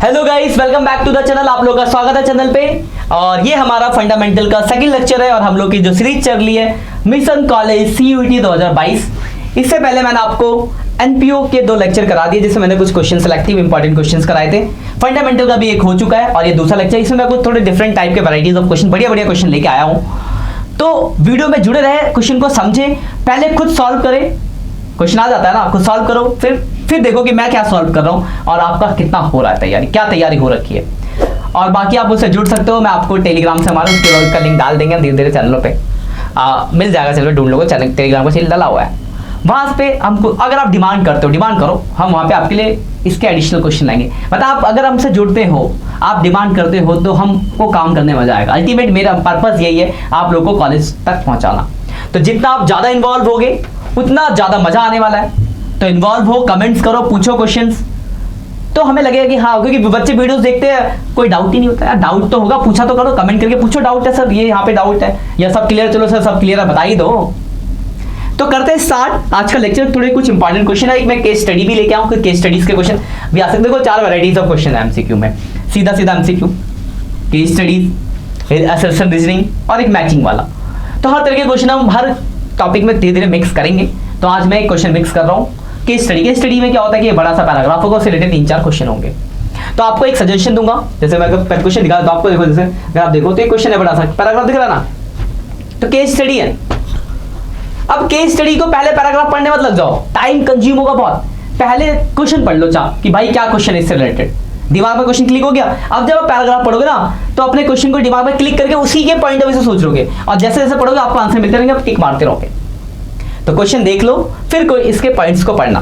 Hello guys, welcome back to the channel. आप लोगों का स्वागत है चैनल पे। और ये हमारा फंडामेंटल का सेकंड लेक्चर है और हम लोग की जो सीरीज चल रही है मिशन कॉलेज CUET 2022। इससे पहले मैंने आपको NPO के 2 लेक्चर करा दिए जिसमें मैंने कुछ क्वेश्चन सेलेक्टिव इंपॉर्टेंट क्वेश्चंस कराए थे। फंडामेंटल का भी एक हो चुका है और ये दूसरा लेक्चर, इसमें मैं कुछ थोड़े डिफरेंट टाइप के वैरायटीज ऑफ क्वेश्चन, बढ़िया बढ़िया क्वेश्चन लेके आया हूँ। तो वीडियो में जुड़े रहे, क्वेश्चन को समझे, पहले खुद सॉल्व करें। क्वेश्चन आ जाता है ना, खुद सॉल्व करो, फिर देखो कि मैं क्या सॉल्व कर रहा हूँ और आपका कितना हो रहा है तैयारी, क्या तैयारी हो रखी है। और बाकी आप उससे जुड़ सकते हो, मैं आपको टेलीग्राम से हमारा उसका लिंक डाल देंगे धीरे धीरे चैनलों पे मिल जाएगा। चलो ढूंढ लो, चैनल टेलीग्राम का चैनल डाला हुआ है, वहां पे हमको अगर आप डिमांड करते हो डिमांड करो, हम वहां पे आपके लिए इसके एडिशनल क्वेश्चन लाएंगे। मतलब आप अगर हमसे जुड़ते हो, आप डिमांड करते हो तो हमको काम करने में मजा आएगा। अल्टीमेट मेरा पर्पस यही है, आप लोगों को कॉलेज तक पहुंचाना। तो जितना आप ज्यादा इन्वॉल्व होगे उतना ज्यादा मजा आने वाला है। तो इन्वॉल्व हो, कमेंट्स करो, पूछो क्वेश्चंस, तो हमें लगेगा कि हाँ, क्योंकि बच्चे वीडियोस देखते हैं, कोई डाउट ही नहीं होता है। डाउट तो होगा, पूछा तो करो, कमेंट करके पूछो डाउट है सर, ये यहाँ पे डाउट है या सब क्लियर, चलो सर सब क्लियर है बता ही दो। तो करते हैं स्टार्ट आज का लेक्चर। थोड़े कुछ इंपॉर्टेंट क्वेश्चन है, एक मैं केस स्टडी भी लेके आऊँ, केस स्टडीज के क्वेश्चन भी आ सकते। देखो 4 वैरायटीज ऑफ क्वेश्चन है MCQ में, सीधा सीधा MCQ, केस स्टडीज, फिर असर्शन रीजनिंग और एक मैचिंग वाला। तो हर तरह के क्वेश्चन हम हर टॉपिक में धीरे धीरे मिक्स करेंगे। तो आज मैं एक क्वेश्चन मिक्स कर रहा हूँ केस स्टडी। केस स्टडी में क्या होता है कि ये बड़ा सा पैराग्राफ होगा, उससे रिलेटेड 3-4 क्वेश्चन होंगे। तो आपको एक सजेशन दूंगा, जैसे मैं क्वेश्चन दिखा तो आपको देखो, जैसे अगर आप देखो तो एक क्वेश्चन है बड़ा सा पैराग्राफ दिख रहा ना, तो केस स्टडी है। अब केस स्टडी को पहले पैराग्राफ पढ़ने मत लग जाओ, टाइम कंज्यूम होगा बहुत। पहले क्वेश्चन पढ़ लो कि भाई क्या क्वेश्चन है इससे रिलेटेड, दिमाग में क्वेश्चन क्लिक हो गया। अब जब आप पैराग्राफ पढ़ोगे ना तो अपने क्वेश्चन को दिमाग में क्लिक करके उसी के पॉइंट ऑफ व्यू से सोच लोगे और जैसे जैसे पढ़ोगे आपको आंसर मिलते रहेंगे, आप टिक मारते रहोगे। तो क्वेश्चन देख लो, फिर कोई इसके पॉइंट्स को पढ़ना,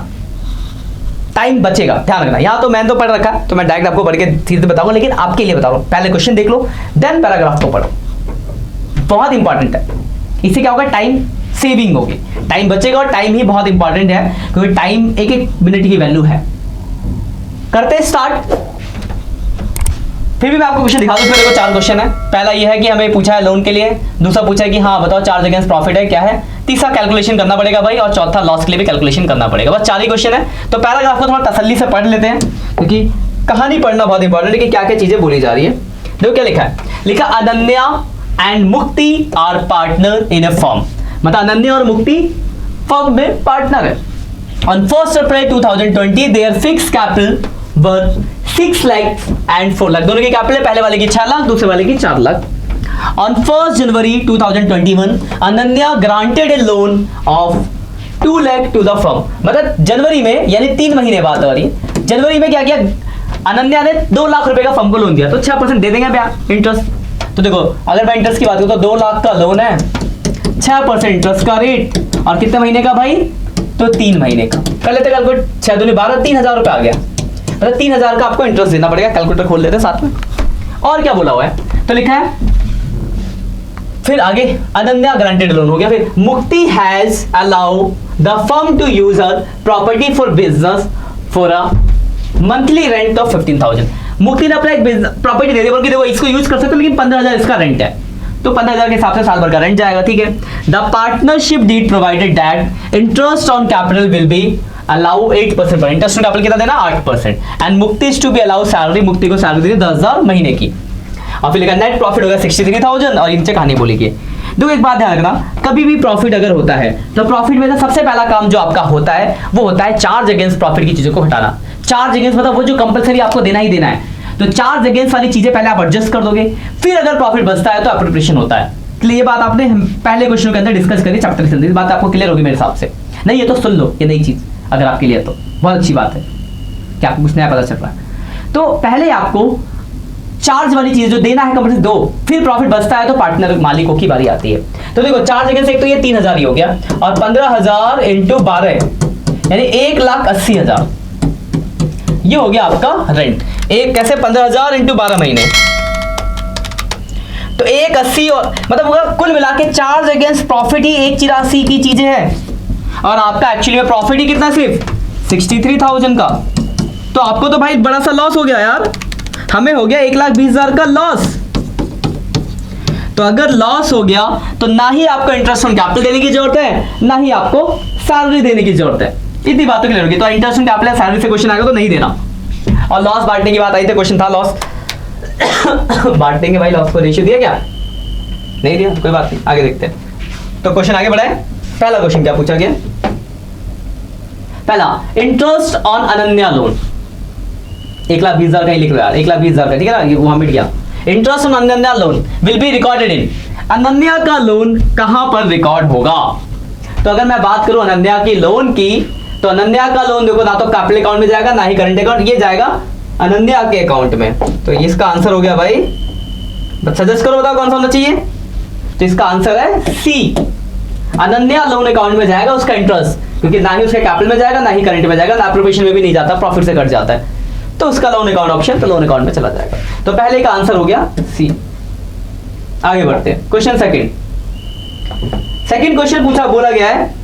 टाइम बचेगा, ध्यान रखना। यहाँ तो मैंने तो पढ़ रखा, तो मैं डायरेक्ट आपको पढ़ के धीरे बताऊंगा, लेकिन आपके लिए बता रहा हूँ पहले क्वेश्चन देख लो देन पैराग्राफ को पढ़ो, बहुत इंपॉर्टेंट है। इससे क्या होगा, टाइम सेविंग होगी, टाइम बचेगा और टाइम ही बहुत इंपॉर्टेंट है क्योंकि टाइम एक मिनट की वैल्यू है। करते हैं स्टार्ट। फिर भी मैं आपको क्वेश्चन दिखा दूं, इसमें देखो 4 क्वेश्चन है। पहला ये है कि हमें पूछा है लोन के लिए, दूसरा पूछा है कि हाँ बताओ चार्ज अगेंस्ट प्रॉफिट है क्या है, तीसरा कैलकुलेशन करना पड़ेगा भाई, और चौथा लॉस के लिए भी कैलकुलेशन करना पड़ेगा। बस 4 ही क्वेश्चन है। तो पैराग्राफ को थोड़ा तसल्ली से पढ़ लेते हैं क्योंकि कहानी पढ़ना बहुत इंपॉर्टेंट है कि क्या क्या चीजें बोली जा रही है। देखो क्या लिखा है, लिखा Ananya and Mukti are partner in a firm. मतलब अनन्या और मुक्ति फर्म में पार्टनर है। On 1 April 2020 there fix capital worth 6 lakh and 4 lakh. दोनों के कैपिटल है, पहले वाले की 6 लाख, दूसरे वाले की 4 lakh. On 1 January 2021 Ananya granted a loan of 2 lakh to the firm. मतलब जनवरी में, यानी 3 महीने बाद आ रही है, जनवरी में क्या किया, अनन्या ने 2 लाख रुपए का फर्म को लोन दिया। तो 6% दे देंगे ब्याज इंटरेस्ट। तो देखो अगर मैं इंटरेस्ट की बात करूं तो 2 लाख का लोन है, 6% इंटरेस्ट का रेट, और कितने महीने का भाई, तो 3 महीने का। कर लेते कैलकुलेट, 6 दूनी 12, 3000 रुपए आ गया। मतलब 3000 का आपको इंटरेस्ट देना पड़ेगा। कैलकुलेटर खोल लेते साथ में। और क्या बोला हुआ है, तो लिखा है फिर आगे अनन्या ग्रांटेड लोन हो गया। फिर Mukti has allow the firm to use her property for business for a monthly rent of 15,000। Mukti ने अपना एक प्रॉपर्टी दे दी, बोल के देखो इसको यूज कर सकते हो, लेकिन 15,000 इसका रेंट है, तो 15,000 के हिसाब से साल भर का रेंट जाएगा। ठीक है। The partnership deed provided that interest on capital will be allow 8% पर। इंटरेस्ट ऑन कैपिटल कितना देना, 8%। And Mukti is to be allow salary, Mukti को सैलरी देनी 10,000 महीने की। और फिर लिखा नेट प्रॉफिट होगा 63,000 और इनसे कहानी बोली गई। देखो एक बात ध्यान रखना, कभी भी प्रॉफिट अगर होता है तो प्रॉफिट में सबसे पहला काम जो आपका होता है वो होता है चार्ज अगेंस्ट प्रॉफिट की चीजों को हटाना। चार्ज अगेंस्ट मतलब वो जो कंपलसरी आपको देना ही देना है, तो चार्ज अगेंस्ट वाली चीजें पहले आप एडजस्ट कर दोगे, फिर अगर प्रॉफिट बचता है तो एप्रोप्रिएशन होता है। क्लियर, ये बात आपने पहले क्वेश्चन के अंदर डिस्कस करी, चैप्टर के अंदर, इस बात आपको क्लियर होगी मेरे हिसाब से। नहीं ये तो सुन लो, ये नई चीज अगर आपके लिए तो बहुत अच्छी बात है कि आपको कुछ नया पता चल रहा है। तो पहले आपको चार्ज वाली चीज जो देना है कंपनी दो, फिर प्रॉफिट बचता है तो पार्टनर मालिकों की बारी आती है। तो देखो चार्ज अगेंस्ट एक तो ये 3,000 ही हो गया, और 15,000 इंटू 12 यानी 1,80,000 ये हो गया आपका रेंट। एक कैसे, 15,000 इंटू 12 महीने, तो 1,80 और मतलब कुल मिला के चार्ज अगेंस्ट प्रॉफिट ही 1,84 की चीजें हैं, और आपका एक्चुअली में प्रॉफिट ही कितना, सिर्फ 63,000 का। तो आपको तो भाई बड़ा सा लॉस हो गया यार, हमें हो गया 1,20,000 का लॉस। तो अगर लॉस हो गया तो ना ही आपको इंटरेस्ट ऑन कैपिटल देने की जरूरत है, ना ही आपको सैलरी देने की जरूरत है। इतनी बातों क्लियर होगी। तो इंटरेस्ट ऑन कैपिटल सैलरी से क्वेश्चन आएगा तो नहीं देना। और लॉस बांटने की बात आई थी, क्वेश्चन था लॉस बांटेंगे भाई, लॉस को रेशियो दिया क्या, नहीं दिया, कोई बात नहीं, आगे देखते हैं। तो क्वेश्चन आगे बढ़ाए। पहला क्वेश्चन क्या पूछा गया, पहला इंटरेस्ट ऑन अनन्या लोन, 1,20,000 का ही लिख लो यार, 1,20,000 का, ठीक है ना, वहां मिट गया। Interest on Ananya loan will be recorded in, Ananya का लोन कहां पर रिकॉर्ड होगा। तो अगर मैं बात करूं अनन्या की लोन की, तो अनन्या का लोन देखो ना तो कैपिटल अकाउंट में जाएगा ना ही करंट अकाउंट, ये जाएगा अनन्या के अकाउंट में। तो इसका आंसर हो गया भाई, सजेस्ट करो बताओ कौन सा होना चाहिए। तो इसका आंसर है सी, अनन्या लोन अकाउंट में जाएगा उसका इंटरेस्ट, क्योंकि ना ही उसके कैपिटल में जाएगा ना ही करंट में जाएगा, ना एप्रोप्रिएशन में भी नहीं जाता, प्रॉफिट से कट जाता है, तो उसका लोन अकाउंट ऑप्शन तो लोन अकाउंट में चला जाएगा। तो पहले का आंसर हो गया सी। आगे बढ़ते हैं, क्वेश्चन सेकंड क्वेश्चन पूछा, बोला गया है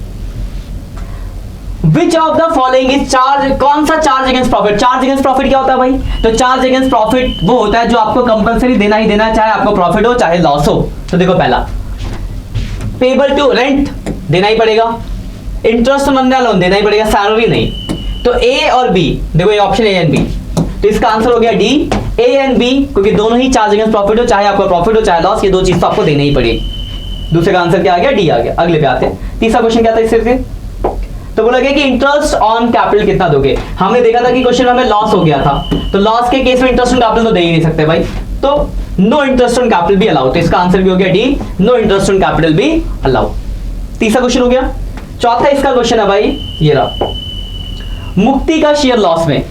which of the following is charge, कौन सा charge against profit. Charge against profit क्या होता है भाई, तो चार्ज अगेंस्ट प्रॉफिट वो होता है जो आपको कंपलसरी देना ही देना है, चाहे आपको प्रॉफिट हो चाहे लॉस हो। तो देखो पहला पेबल टू रेंट देना ही पड़ेगा, इंटरेस्ट ऑन अनन्या लोन देना ही पड़ेगा, सैलरी नहीं। तो ए और बी, देखो ये ऑप्शन ए एंड बी, तो इसका आंसर हो गया डी, ए एंड बी, क्योंकि दोनों ही चार्ज अगेंस्ट प्रॉफिट हो, चाहे आपको प्रॉफिट हो चाहे लॉस, ये दो चीज तो आपको देनी ही पड़ेगी। दूसरे का आंसर क्या आ गया, डी आ गया। अगले पे आते हैं, तीसरा क्वेश्चन क्या था इससे, तो बोला गया कि इंटरेस्ट ऑन कैपिटल कितना दोगे। हमने देखा था कि क्वेश्चन में हमें लॉस हो गया था, तो लॉस के केस में इंटरेस्ट ऑन कैपिटल तो दे ही नहीं सकते भाई, तो नो इंटरेस्ट ऑन कैपिटल भी अलाउ, तो इसका आंसर भी हो गया D, no interest on capital भी अलाउ। तीसरा क्वेश्चन हो गया। चौथा इसका क्वेश्चन है भाई, ये रहा, मुक्ति का शेयर लॉस में,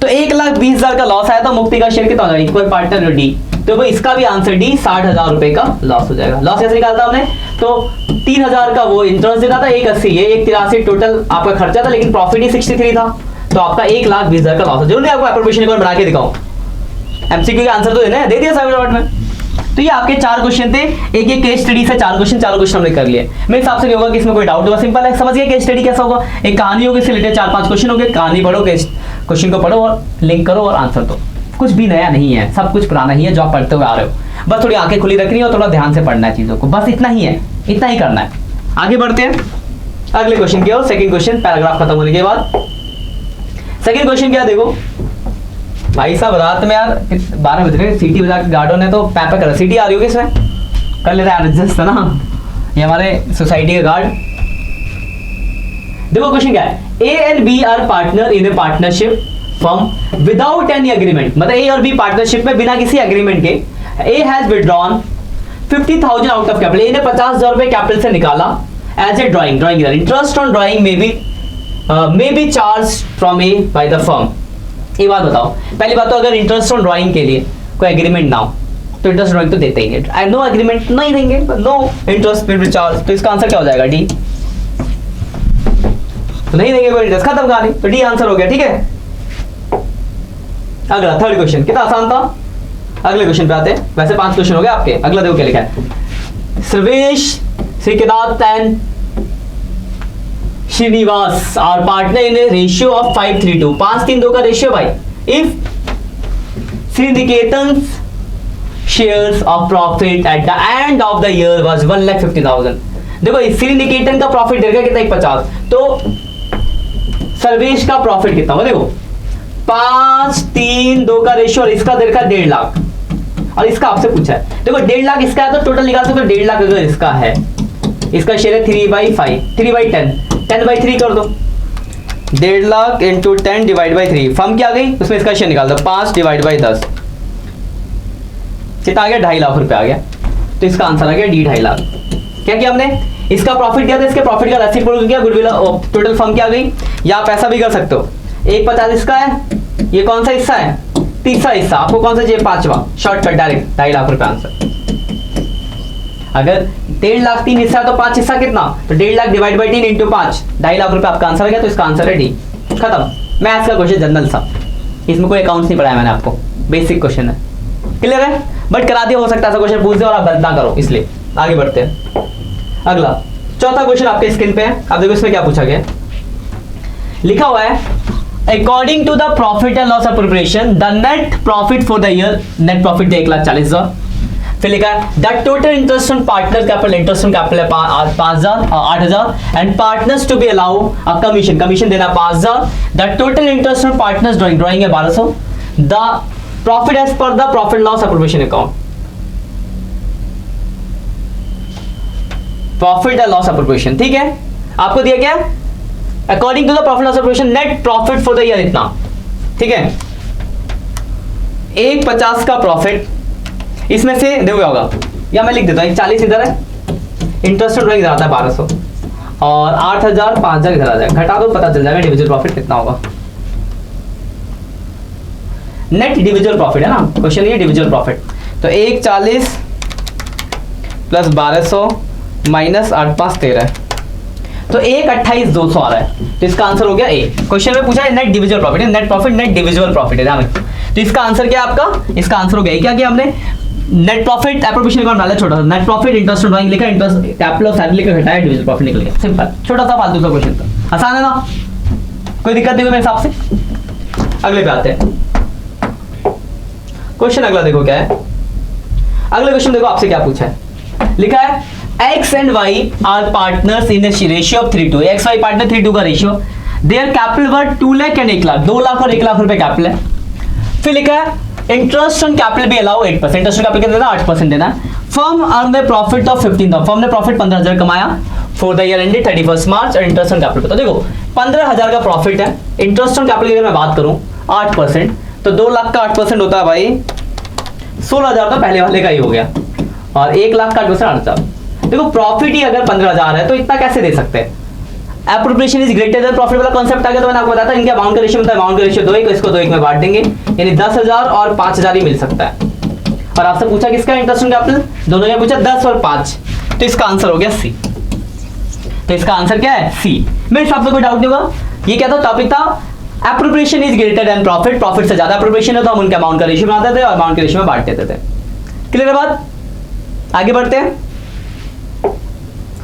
तो 1,20,000 का लॉस आया था, मुक्ति का शेयर कितना हो जाएगा, इक्वल पार्टनर डी, तो वो इसका भी आंसर डी, 60,000 रुपए का लॉस हो जाएगा। लॉस कैसे निकालता हमने, तो 3,000 का वो इंटरेस्ट देना था, 180 ये 183 टोटल आपका खर्चा था, लेकिन प्रॉफिट ही 63 था, तो आपका 1,20,000 का लॉस है। जरूर नहीं आपको एप्रोप्रिएशन एक बार बना के दिखाऊं, एमसीक्यू का आंसर तो देना है, दे दिया साइड में। तो ये आपके 4 क्वेश्चन थे, एक केस स्टडी से 4 क्वेश्चन हमने कर लिए। मेरे हिसाब से नहीं होगा कि इसमें कोई डाउट होगा, सिंपल है, समझ गए केस स्टडी कैसा होगा। एक कहानी होगी, इससे रिलेटेड 4-5 क्वेश्चन होंगे, कहानी पढ़ो, क्वेश्चन को पढ़ो और लिंक करो और आंसर दो। कुछ भी नया नहीं है, सब कुछ पुराना ही है जो आप पढ़ते हुए आ रहे हो, बस थोड़ी आंखें खुली रखनी है और थोड़ा ध्यान से पढ़ना है चीजों को, बस इतना ही है, इतना ही करना है। आगे बढ़ते हैं अगले क्वेश्चन की ओर। सेकंड क्वेश्चन पैराग्राफ खत्म होने के बाद, सेकंड क्वेश्चन क्या, देखो भाई साहब रात में यार 12 बज रहे, सीटी बजा के गार्डों ने तो पैपा कर, सीटी आ रही होगी इसमें, कर लेते हैं एडजस्ट ना, ये हमारे सोसाइटी के गार्ड। देखो क्वेश्चन क्या है, A and B are partner in a partnership firm without any agreement, मतलब ए और बी पार्टनरशिप में बिना किसी एग्रीमेंट के, A has withdrawn 50,000 out of capital, A ने 50,000 रुपए कैपिटल से निकाला as a drawing, interest on drawing may be charged from A by the firm. ये बात बताओ, पहली बात तो अगर इंटरेस्ट ऑन ड्राइंग के लिए कोई एग्रीमेंट ना हो तो इंटरेस्ट ड्राइंग तो देते ही नहीं, नो एग्रीमेंट नहीं देंगे, no interest will be charge, तो इसका आंसर क्या हो जाएगा, डी, तो नहीं देंगे कोई इंटरेस्ट, खत्म कहानी, तो डी आंसर हो गया, ठीक है। अगला थर्ड क्वेश्चन कितना आसान था, अगले क्वेश्चन पे आते हैं, वैसे 5 क्वेश्चन हो गए आपके। अगला देखो क्या लिखा है, Sarvesh, Srinath and Srinivas are partner in a ratio of 5:3:2, 5:3:2 का रेशियो भाई। If Sriniketan shares of profit at the end of the year was 1,50,000, देखो श्रीनिकेतन का प्रॉफिट देगा कितना, 150, तो सर्वेश का प्रॉफिट कितना होगा, देखो 5:3:2 का रेशियो, और इसका देखा 1.5 लाख, और इसका आपसे पूछा है, देखो 1.5 लाख इसका है तो टोटल निकाल सकते हो, 1.5 लाख अगर इसका है, इसका शेयर है 3/5, 3/10, 10/3 कर दो, 1.5 lakh into 10 divide by 3, firm क्या आ गई, उसमें इसका शेयर निकाल दो, 5 डिवाइड बाई 10, कितना आ गया, 2.5 लाख रुपए आ गया, तो इसका आंसर आ गया डी, 2.5 लाख। क्या किया हमने, इसका प्रॉफिट दिया था, इसके प्रॉफिट का रेसिप्रोकल किया, गुडविल, टोटल फर्म क्या आ गई, या पैसा भी कर सकते हो, 150 इसका है, ये कौन सा हिस्सा है, तीसरा हिस्सा, आपको कौन सा चाहिए, 5वां, शॉर्टकट डायरेक्ट 2.5 लाख रुपए आंसर। अगर 1.5 लाख 3 हिस्सा तो 5 हिस्सा कितना, तो 1.5 lakh divide by 3 into 5, 2.5 lakh रुपए आपका आंसर आ गया, तो इसका आंसर है डी, खत्म। मैथ्स का क्वेश्चन जनरल सा, इसमें कोई अकाउंट्स नहीं पढ़ाया मैंने आपको, बेसिक क्वेश्चन है, क्लियर है, बट करा दिया, हो सकता है ऐसा क्वेश्चन पूछ दे और आप गलत ना करो, इसलिए आगे बढ़ते हैं। अगला चौथा क्वेश्चन आपके स्क्रीन पे है, आप देखो इसमें क्या पूछा गया, लिखा हुआ है according to the profit and loss appropriation the net profit for the year, net profit 1,40,000, फिर लिखा है the total interest on partner capital, interest on capital है 8,000 and partners to be allow a commission, commission देना 5,000, the total interest on partners drawing है 1,200, the profit as per the profit loss appropriation account, profit and loss appropriation, ठीक है। आपको दिया क्या, according to the profit loss appropriation net profit for the year इतना, ठीक है। 150 का प्रॉफिट, इसमें से देखो क्या होगा, या मैं लिख देता हूँ 40 इधर है, इंटरेस्ट ड्राइंग इधर आता है 1200 और 8000 5000 इधर आ जाएगा, घटा दो पता चल जाएगा इंडिविजुअल प्रॉफिट कितना होगा। नेट इंडिविजुअल प्रॉफिट है ना, क्वेश्चन ये इंडिविजुअल प्रॉफिट, तो 140 प्लस 1200 माइनस 8 5 13, तो 128,200 आ रहा है, तो इसका आंसर हो गया ए। क्वेश्चन में पूछा है नेट इंडिविजुअल प्रॉफिट है, net profit net divisible profit है, ध्यान रखो। तो इसका आंसर क्या है आपका, इसका आंसर हो गया क्या किया हमने, नेट प्रॉफिट एप्रोप्रिएशन अकाउंट डाला छोटा सा, नेट प्रॉफिट इंटरेस्ट ड्राइंग लिखा, इंटरेस्ट कैपिटल ऑफ सैलरी लिखा, घटाया डिविजिबल प्रॉफिट निकल गया, सिंपल, छोटा सा फालतू सा क्वेश्चन था, आसान है ना, कोई दिक्कत नहीं हुई मेरे हिसाब से। अगले पे आते हैं, क्वेश्चन अगला देखो क्या है, अगला क्वेश्चन देखो आपसे क्या पूछा है, लिखा है X and Y are partners in a ratio of 3:2, X Y partner 3:2 का ratio, their capital were 2 lakh and 1 lakh, 2 lakh और 1 लाख रुपए कैपिटल है। फिर लिखा है इंटरेस्ट ऑन कैपिटल भी अलाउ 8%, इंटरेस्ट ऑन कैपिटल कितना देना 8% देना है। Firm earn the profit of 15,000, firm ने प्रॉफिट 15,000 कमाया फॉर द ईयर एंडेड 31 मार्च और इंटरेस्ट ऑन कैपिटल, तो देखो 15,000 का प्रॉफिट है, इंटरेस्ट ऑन कैपिटल की अगर मैं बात करूं 8%, तो 2 लाख का 8% होता है भाई 16,000, तो पहले वाले का ही हो गया, और 1 लाख का 8% 8,000। देखो प्रॉफिट ही अगर 15,000 है तो इतना कैसे दे सकते हैं, appropriation is greater than profit वाला कॉन्सेप्ट आ गया, तो मैंने आपको बताया था इनके अमाउंट का रेशियो होता है, अमाउंट का रेशियो 2 1, इसको 2 1 में बांट देंगे, यानी 10,000 और 5,000 ही मिल सकता है। और आपसे पूछा किसका इंटरेस्ट ऑन कैपिटल, दोनों ने पूछा 10 और 5, तो इसका आंसर हो गया सी, तो इसका आंसर क्या है सी। मेरे हिसाब से कोई डाउट नहीं होगा, ये क्या था टॉपिक था, appropriation is greater than profit, profit से ज्यादा एप्रोप्रिएशन है तो हम उनके अमाउंट का रेशियो बनाते थे और अमाउंट के रेशियो में बांट देते थे। क्लियर है बात, आगे बढ़ते हैं।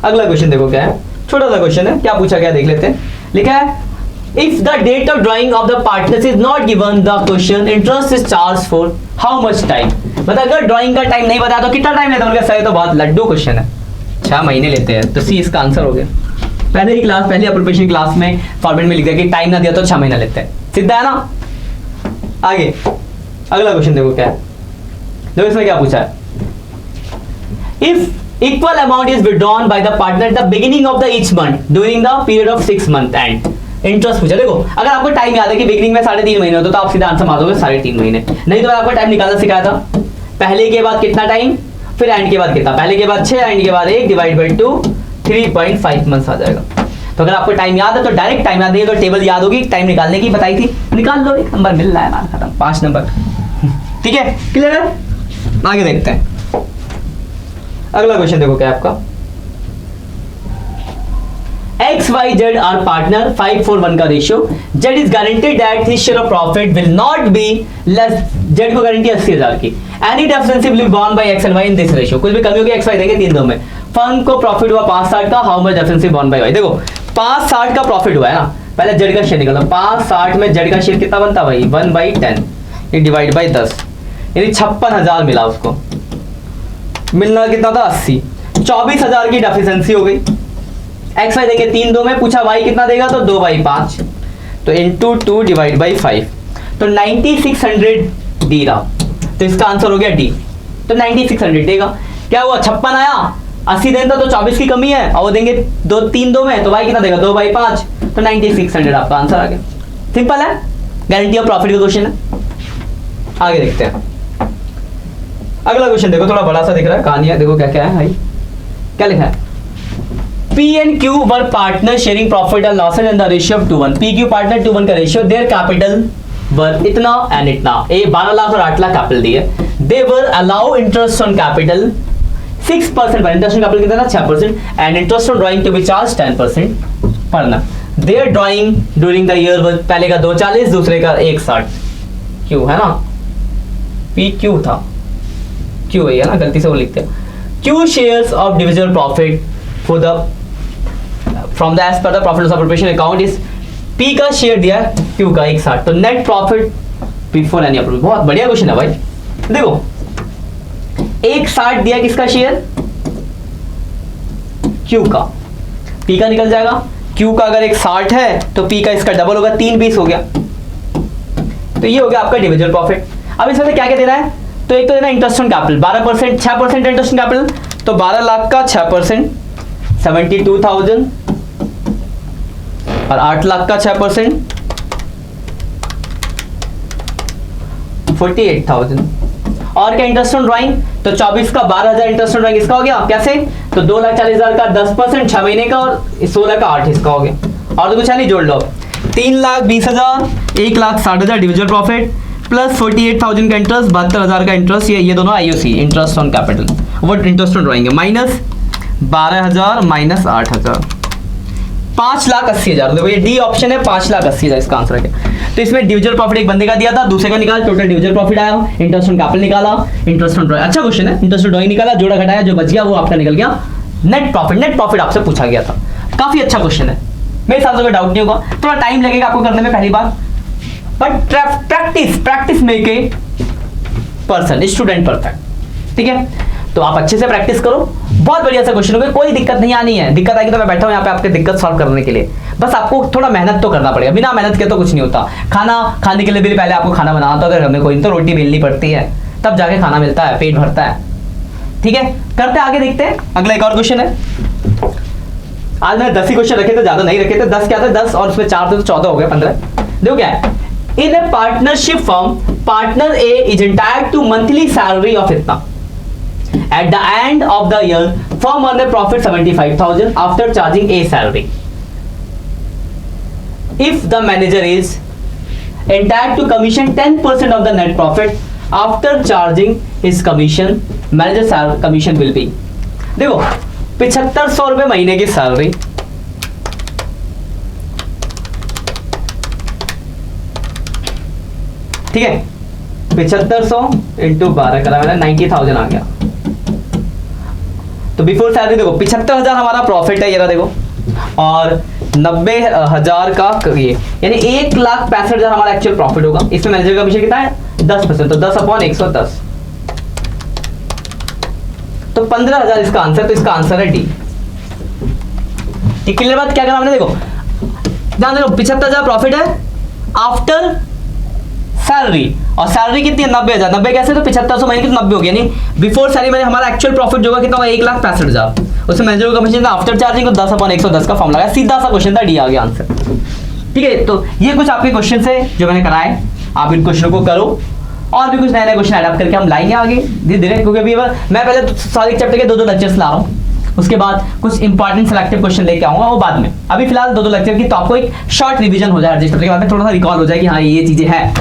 अगला क्वेश्चन देखो क्या है, छोटा सा क्वेश्चन है, क्या पूछा गया देख लेते हैं। लिखा है if the date of drawing of the partners is not given the question interest is charge for how much time, मतलब अगर ड्राइंग का टाइम नहीं बताया तो कितना टाइम लेता है, सही तो बहुत लड्डू क्वेश्चन है, 6 महीने लेते हैं, तो सी इसका आंसर हो गया। पहले ही क्लास, पहली एप्रोप्रिएशन क्लास में फॉर्मेट में लिख दिया कि टाइम ना दिया तो 6 महीना लेते हैं, सीधा है ना। आगे अगला क्वेश्चन देखो क्या है, देखो इसमें क्या पूछा है, if equal amount is withdrawn by the partner at the beginning of the each month during the period of 6 month and interest पूछा। देखो अगर आपको टाइम याद है कि बिगिनिंग में 3.5 महीने होते तो आप सीधा आंसर मार दोगे 3.5 महीने, नहीं तो आपको टाइम निकालना सिखाया था, पहले के बाद कितना टाइम, फिर एंड के बाद कितना, पहले के बाद 6, एंड के बाद 1 डिवाइड बाई 2, 3.5 मंथ्स आ जाएगा। तो अगर आपको टाइम याद है तो डायरेक्ट टाइम याद नहीं है तो टेबल याद होगी, टाइम निकालने की बताई थी, निकाल लो, 1 नंबर मिल रहा है ना, खत्म, 5 नंबर, ठीक है, क्लियर है। आगे देखते हैं, अगला क्वेश्चन देखो क्या है आपका, XYZ आर पार्टनर 5:1 का ratio, Z is guaranteed that his share of profit will not be less, Z को गारंटी 80,000 की, any deficiency will be borne by X and Y in this ratio, कुछ भी कमी होगी XY देंगे 3 दो में, फर्म को प्रॉफिट हुआ 560 का, how much deficiency borne by Y, देखो 560 का प्रॉफिट हुआ है ना, पहले Z का शेयर निकालो, 560 में Z का शेयर कितना बनता भाई 1/10, ये डिवाइड बाय 10, यानी 56,000 मिला उसको, मिलना कितना था 80, 24,000 की डेफिशिएंसी हो गई। XY देंगे 3 दो में, पूछा Y कितना देगा तो 2/5, तो इंटू 2 डिवाइड बाई 5, तो 9600 डी रहा, तो इसका आंसर हो गया डी, तो 9600 देगा, क्या हुआ 56 आया, 80 देता तो 24 की कमी है, और वो देंगे 3 दो में, तो Y कितना देगा 2/5, तो 9600 आपका आंसर आ गया, सिंपल है, गारंटी ऑफ प्रॉफिट का क्वेश्चन है। आगे देखते हैं, अगला क्वेश्चन देखो, थोड़ा बड़ा सा दिख रहा है, कहानियां देखो क्या क्या है भाई, क्या लिखा है, P and Q were partners sharing profit and losses in the ratio of 2:1, PQ partner 2:1 का रेशियो, their capital were इतना एंड इतना, 12 लाख और 8 लाख कैपिटल दिए, they were allow interest on capital 6% पर, इंटरेस्ट ऑन कैपिटल कितना था 6%, and interest on drawing to be charged 10% per annum, their drawing during the year was, पहले का 240 दूसरे का 160, Q है ना, PQ था, Q है ना, गलती से वो लिखते हैं, Q shares of divisional profit for the from the as per the profit loss appropriation account is, P का शेयर दिया Q का 160, तो net profit before any approval, बहुत बढ़िया क्वेश्चन है भाई। देखो 160 दिया किसका शेयर, Q का, P का निकल जाएगा, Q का अगर 160 है तो P का इसका डबल होगा, 3 20 हो गया, तो ये हो गया आपका इंडिविजुअल प्रॉफिट। अब इसमें से क्या क्या देना है, तो एक तो देना interest on capital 12%, 6% interest on capital, तो 12 लाख का 6% 72,000 और 8 लाख का 6% 48,000। और क्या इंटरेस्ट ऑन ड्राइंग, तो 24 का 12,000 इंटरेस्ट ऑन ड्राइंग इसका हो गया। कैसे, तो 2,40,000 का 10% 6 महीने का और 16 का 8 इसका हो गया। और तो कुछ है नहीं, जोड़ लो 3,20,000 1,60,000 इंडिविजुअल प्रॉफिट प्लस 48,000 का इंटरेस्ट 72,000 का इंटरेस्ट, ये दोनों आईओसी इंटरेस्ट ऑन कैपिटल, वो इंटरेस्ट ऑन ड्राइंग है, माइनस 12,000 माइनस 8,000 5,80,000। देखो ये डी ऑप्शन है, 5,80,000 इसका आंसर है। तो इसमें इंडिविजुअल प्रॉफिट एक बंदे का दिया था, दूसरे का निकाल, टोटल इंडिविजुअल प्रॉफिट आया, इंटरेस्ट ऑन कैपिटल निकाला, इंटरेस्ट ऑन ड्राइंग, अच्छा क्वेश्चन है, इंटरेस्ट ऑन ड्राइंग निकाला, जोड़ा घटाया, जो बच गया वो आपका निकल गया नेट प्रॉफिट। नेट प्रॉफिट आपसे पूछा गया था, काफी अच्छा क्वेश्चन है, मेरे हिसाब से कोई डाउट नहीं होगा। थोड़ा टाइम लगेगा आपको करने में पहली बार, but practice make a person student perfect, ठीक है। तो आप अच्छे से प्रैक्टिस करो, बहुत बढ़िया सा क्वेश्चन होगा, कोई दिक्कत नहीं आनी है, दिक्कत आएगी तो मैं बैठा हूं यहाँ पे आपके दिक्कत सॉल्व करने के लिए। बस आपको थोड़ा मेहनत तो करना पड़ेगा, बिना मेहनत के तो कुछ नहीं होता। खाना खाने के लिए भी पहले आपको खाना बनाना होता है, अगर हमें कोई तो रोटी बेलनी पड़ती है, तब जाके खाना मिलता है, पेट भरता है, ठीक है। करते आगे देखते हैं, अगला एक और क्वेश्चन है। आज मैंने 10 ही क्वेश्चन रखे थे, ज्यादा नहीं रखे थे, 10 क्या था 10 और उसमें 4 थे तो 14 हो गए 15। देखो क्या है, in a partnership firm partner A is entitled to monthly salary of इतना। At the end of the year, firm earn a profit 75,000 after charging a salary. If the manager is entitled to commission 10% of the net profit after charging his commission, manager's commission will be, देखो 7,500 रुपए महीने की salary, ठीक है, 7,500 into 12 करा मैंने, 90,000 आ गया। तो बिफोर सैलरी देखो 75,000 हमारा प्रॉफिट है, ये रहा देखो, और 90,000 का ये, यानी 1,65,000 हमारा एक्चुअल प्रॉफिट होगा। इसमें मैनेजर का कमीशन कितना है 10%, तो 10/110, तो 15,000 इसका आंसर, तो इसका आंसर है डी। क्लियर बात, क्या करना हमने, देखो ध्यान देखो 75,000 प्रॉफिट है आफ्टर सैलरी, और सैलरी कितनी है 90,000, 90 कैसे, तो 7500 महीने की तो 90 हो गया, नहीं बिफोर सैलरी में हमारा एक्चुअल प्रॉफिट जो होगा कितना होगा 1,65,000, उसमें मैनेजर का कमीशन था आफ्टर चार्जिंग, 10/110 का फॉर्मूला है, सीधा सा क्वेश्चन था, डी आ गया आंसर, ठीक है। तो ये कुछ आपके क्वेश्चन है जो मैंने कराए, आप इन क्वेश्चनों को करो, और भी कुछ नए नए क्वेश्चन अडॉप्ट करके हम लाएंगे आगे धीरे धीरे, क्योंकि अभी मैं पहले तो सारे चैप्टर के 2-2 लेक्चर्स ला रहा हूँ, उसके बाद कुछ इंपॉर्टेंट सिलेक्टिव क्वेश्चन लेके आऊंगा, वो बाद में, अभी फिलहाल 2-2 लेक्चर की, तो आपको एक शॉर्ट रिवीजन हो जाए, रजिस्टर के बाद में थोड़ा सा रिकॉल हो जाए कि हाँ ये चीजें हैं,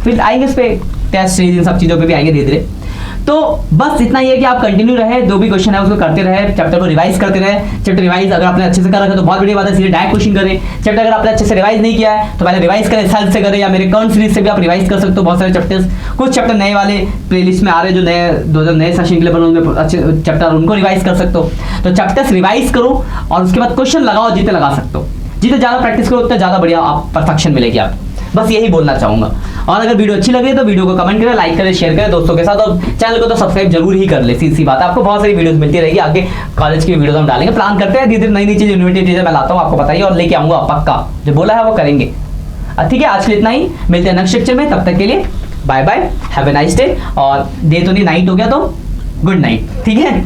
फिर आएंगे इस पे टेस्ट सीरीज, इन सब चीजों पे भी आएंगे धीरे धीरे। तो बस इतना ही है कि आप कंटिन्यू रहे, जो भी क्वेश्चन है उसको करते रहे, चैप्टर को रिवाइज करते रहे। चैप्टर रिवाइज अगर आपने अच्छे से कर रखा है तो बहुत बड़ी बात है, सीधे डायरेक्ट क्वेश्चन करें। चैप्टर अगर आपने अच्छे से रिवाइज नहीं किया है तो पहले रिवाइज करें, सेल्फ से करें, या मेरे करंट सीरीज से भी आप रिवाइज कर सकते हो। बहुत सारे चैप्टर्स, कुछ चैप्टर नए वाले प्लेलिस्ट में आ रहे हैं जो नए 2000 नए सेशन के लिए बने, उनमें अच्छे चैप्टर उनको रिवाइज कर सकते हो। तो चैप्टर्स रिवाइज करो और उसके बाद क्वेश्चन लगाओ, जितने लगा सकते हो, जितने ज्यादा प्रैक्टिस करो उतना ज्यादा बढ़िया आप परफेक्शन मिलेगी आप, बस यही बोलना चाहूंगा। और अगर वीडियो अच्छी लगे तो वीडियो को कमेंट करें, लाइक करें, शेयर करें दोस्तों के साथ, और चैनल को तो सब्सक्राइब जरूर ही कर ले, सीधी बात है। आपको बहुत सारी वीडियोस मिलती रहेगी, आगे कॉलेज की वीडियोस हम डालेंगे, प्लान करते हैं धीरे धीरे, नई नई चीज यूनिवर्सिटी चीजें मैं लाता हूँ, आपको बताइए, और लेके आऊंगा पक्का, जो बोला है वो करेंगे। ठीक है, आज के लिए इतना ही, मिलते हैं नेक्स्ट लेक्चर में, तब तक के लिए bye bye, have a nice day. और डे तो नहीं, नाइट हो गया तो गुड नाइट, ठीक है।